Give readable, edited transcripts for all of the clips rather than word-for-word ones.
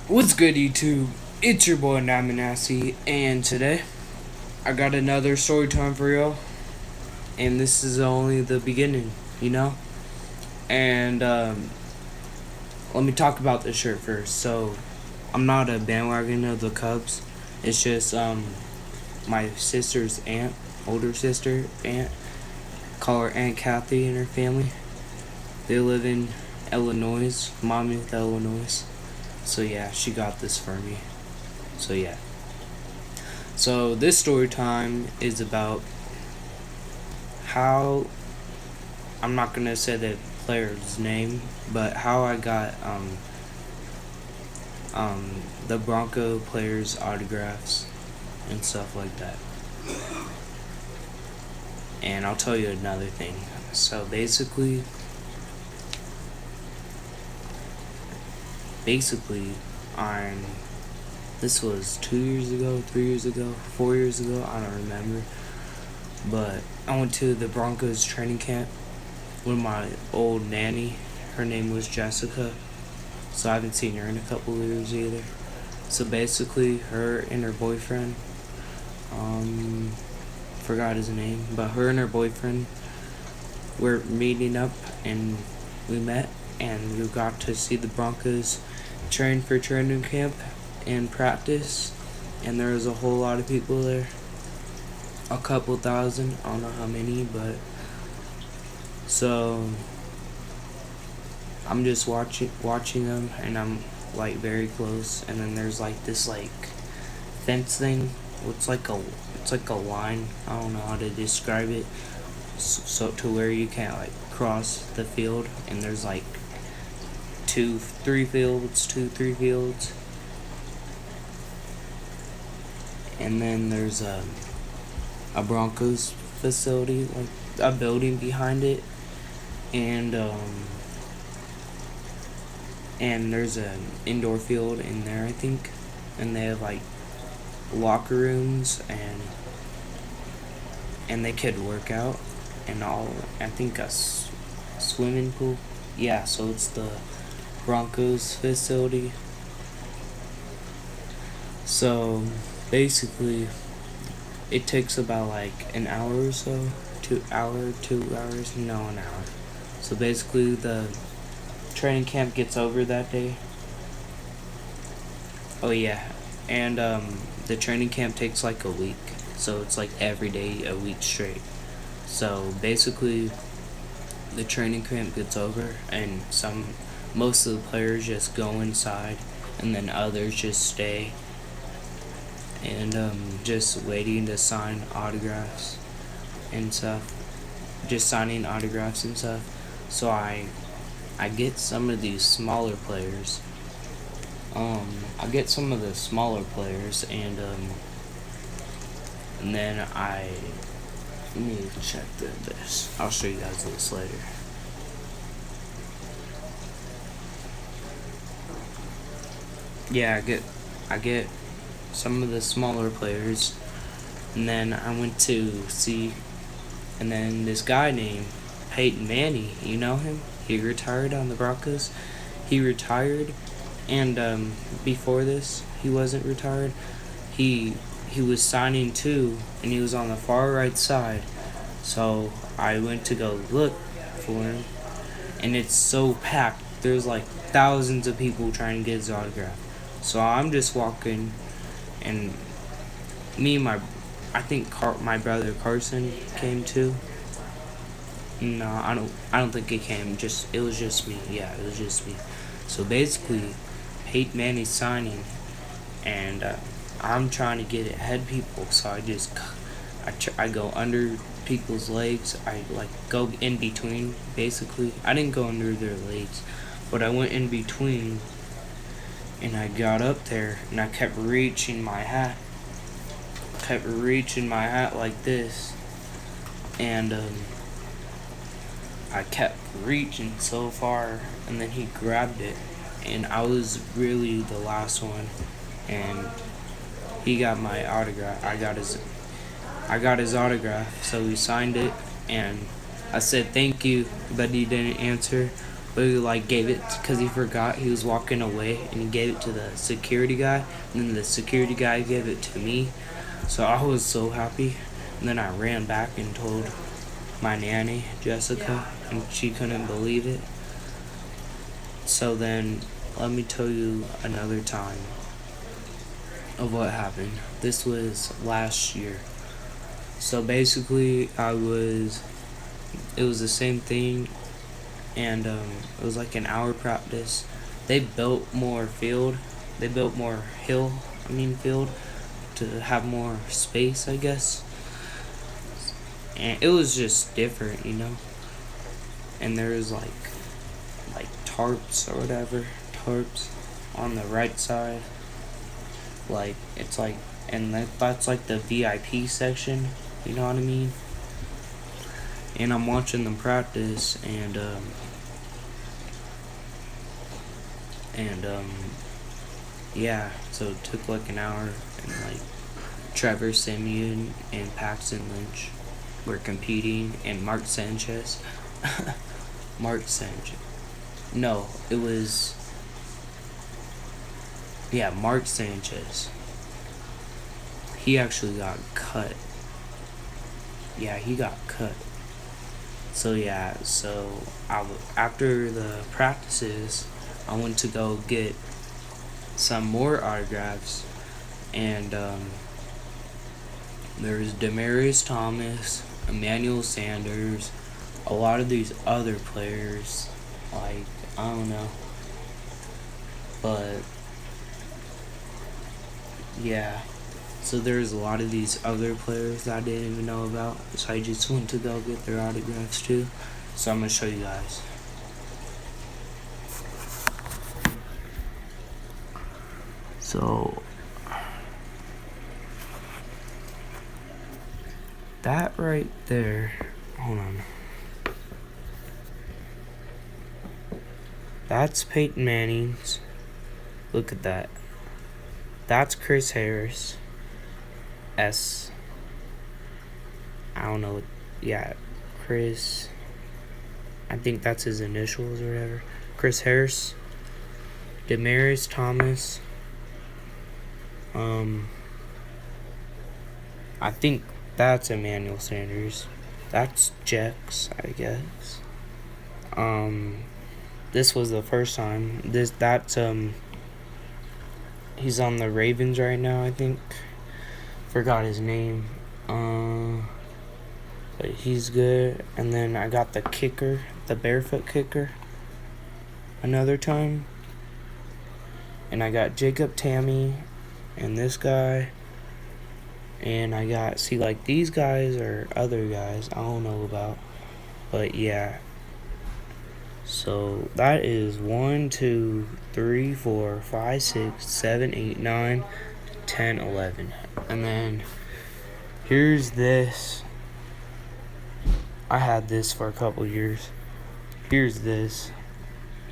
What's good, YouTube? It's your boy Namanasi, and today I got another story time for y'all. And this is only the beginning, you know? And let me talk about this shirt first. So, I'm not a bandwagon of the Cubs. It's just my sister's aunt, older sister, aunt, call her Aunt Kathy and her family. They live in Illinois, Monmouth, Illinois. So yeah, she got this for me. So yeah. So this story time is about how I'm not gonna say the player's name, but how I got the Bronco players' autographs and stuff like that. And I'll tell you another thing. So basically, I'm this was 2 years ago, 3 years ago, 4 years ago, I don't remember. But I went to the Broncos training camp with my old nanny. Her name was Jessica. So I haven't seen her in a couple of years either. So basically, her and her boyfriend, forgot his name, but her and her boyfriend were meeting up and we met and we got to see the Broncos train for training camp and practice. And there was a whole lot of people there. A couple thousand, I don't know how many, but so I'm just watching them, and I'm like very close. And then there's like this like fence thing. It's like a line. I don't know how to describe it. So to where you can't like cross the field, and there's like two, three fields, and then there's a Broncos facility, like a building behind it, and there's an indoor field in there, I think, and they have like locker rooms and they could work out and all. I think a swimming pool. Yeah, so it's the Broncos facility. So basically, it takes about like an hour or so, 2 hours, no, an hour. So basically, the training camp gets over that day. Oh yeah, and the training camp takes like a week, so it's like every day a week straight. So basically, the training camp gets over, and most of the players just go inside, and then others just stay and just waiting to sign autographs and stuff. Just signing autographs and stuff. So I get some of these smaller players. I get some of the smaller players, and then let me check this. I'll show you guys this later. Yeah, I get some of the smaller players, and then I went to see, and then this guy named Payton, you know him? He retired on the Broncos. He retired, and before this, he wasn't retired. He was signing too, and he was on the far right side. So I went to go look for him, and it's so packed. There's like thousands of people trying to get his autograph. So I'm just walking, and I think my brother Carson came too. No, I don't think he came. It was just me. Yeah, it was just me. So basically, Peyton Manning's signing, and I'm trying to get ahead people. So I go under people's legs. I like go in between. Basically, I didn't go under their legs, but I went in between, and I got up there, and I kept reaching my hat. Like this, and I kept reaching so far, and then he grabbed it, and I was really the last one, and he got my autograph. I got his autograph, so we signed it, and I said thank you, but he didn't answer. but he like gave it because he forgot he was walking away, and he gave it to the security guy, and then the security guy gave it to me. So I was so happy, and then I ran back and told my nanny Jessica, and she couldn't believe it. So then let me tell you another time of what happened. This was last year. So basically it was the same thing, and it was like an hour practice. They built more field. They built more field to have more space, I guess. And it was just different, you know. And there was like tarps or whatever, tarps on the right side. Like it's like, and that's like the VIP section, you know what I mean? And I'm watching them practice, and yeah, so it took like an hour, and like Trevor Simeon and Paxton Lynch were competing, and Mark Sanchez. Mark Sanchez. No, it was, yeah, Mark Sanchez. He actually got cut. Yeah, he got cut. So yeah, after the practices, I went to go get some more autographs, and there's Demarius Thomas, Emmanuel Sanders, a lot of these other players, like, I don't know, but yeah, so there's a lot of these other players that I didn't even know about, so I just went to go get their autographs too, so I'm going to show you guys. So that right there, hold on. That's Peyton Manning's. Look at that. That's Chris Harris. S. I don't know. Yeah, Chris. I think that's his initials or whatever. Chris Harris. Demarius Thomas. I think that's Emmanuel Sanders. That's Jex, I guess. This was the first time. He's on the Ravens right now, I think. Forgot his name. But he's good. And then I got the kicker, the barefoot kicker, another time. And I got Jacob Tammy and this guy. And I got, see, like, these guys are other guys I don't know about. But yeah. So that is 1, 2, 3, 4, 5, 6, 7, 8, 9, 10, 11. And then here's this. I had this for a couple years. Here's this.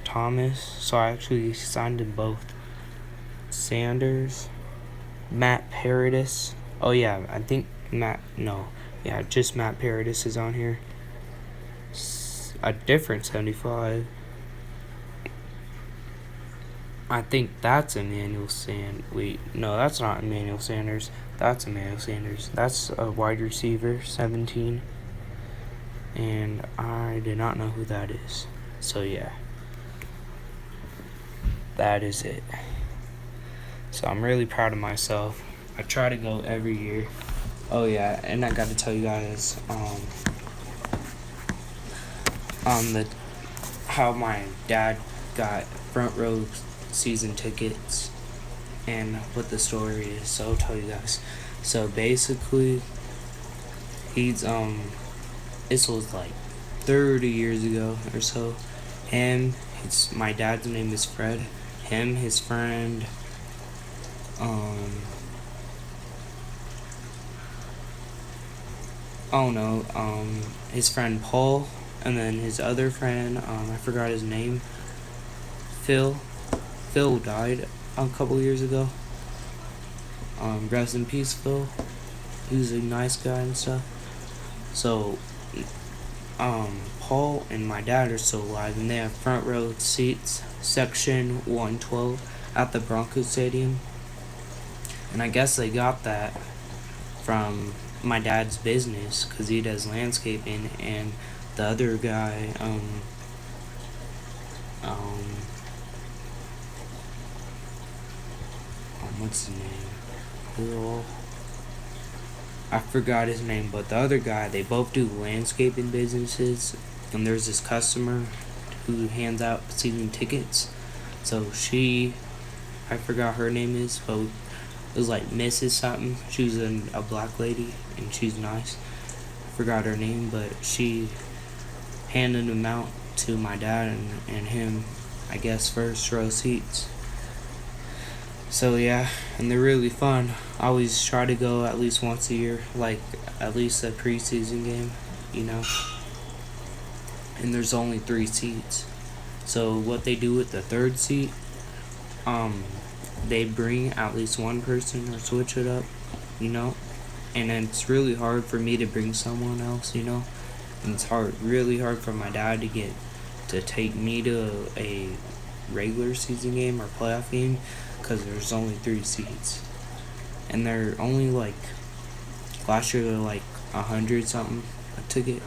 Thomas. So I actually signed them both. Sanders. Matt Paradis. Oh yeah, I think just Matt Paradis is on here. A different 75. I think that's Emmanuel Sanders. Wait, no, that's not Emmanuel Sanders. That's Emmanuel Sanders. That's a wide receiver, 17. And I did not know who that is. So yeah, that is it. So I'm really proud of myself. I try to go every year. Oh yeah, and I got to tell you guys how my dad got front row season tickets and what the story is. So I'll tell you guys. So basically, this was like 30 years ago or so. My dad's name is Fred. His friend, his friend Paul, and then his other friend, I forgot his name, Phil. Phil died a couple years ago. Rest in peace, Phil. He was a nice guy and stuff. So Paul and my dad are still alive, and they have front row seats, section 112 at the Broncos Stadium. And I guess they got that from my dad's business because he does landscaping, and the other guy, what's his name? Earl. I forgot his name, but the other guy, they both do landscaping businesses, and there's this customer who hands out season tickets. So I forgot her name is, but it was like Mrs. something. She was a black lady, and she's nice. I forgot her name, but she handed them out to my dad and him, I guess, first row seats. So yeah, and they're really fun. I always try to go at least once a year, like at least a preseason game, you know. And there's only 3 seats. So what they do with the third seat, they bring at least one person or switch it up, you know. And it's really hard for me to bring someone else, you know. And it's really hard for my dad to take me to a regular season game or playoff game because there's only 3 seats, and they're only like last year they're like 100 something a ticket.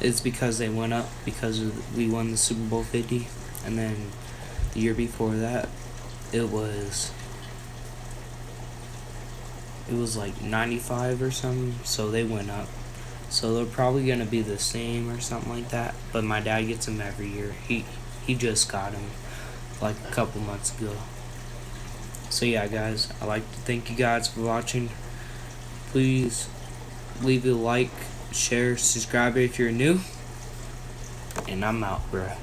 It's because they went up because we won the Super Bowl 50, and then the year before that it was like 95 or something, so they went up. So they're probably gonna be the same or something like that. But my dad gets them every year. He just got them like a couple months ago. So yeah, guys, I'd like to thank you guys for watching. Please leave a like, share, subscribe if you're new. And I'm out, bruh.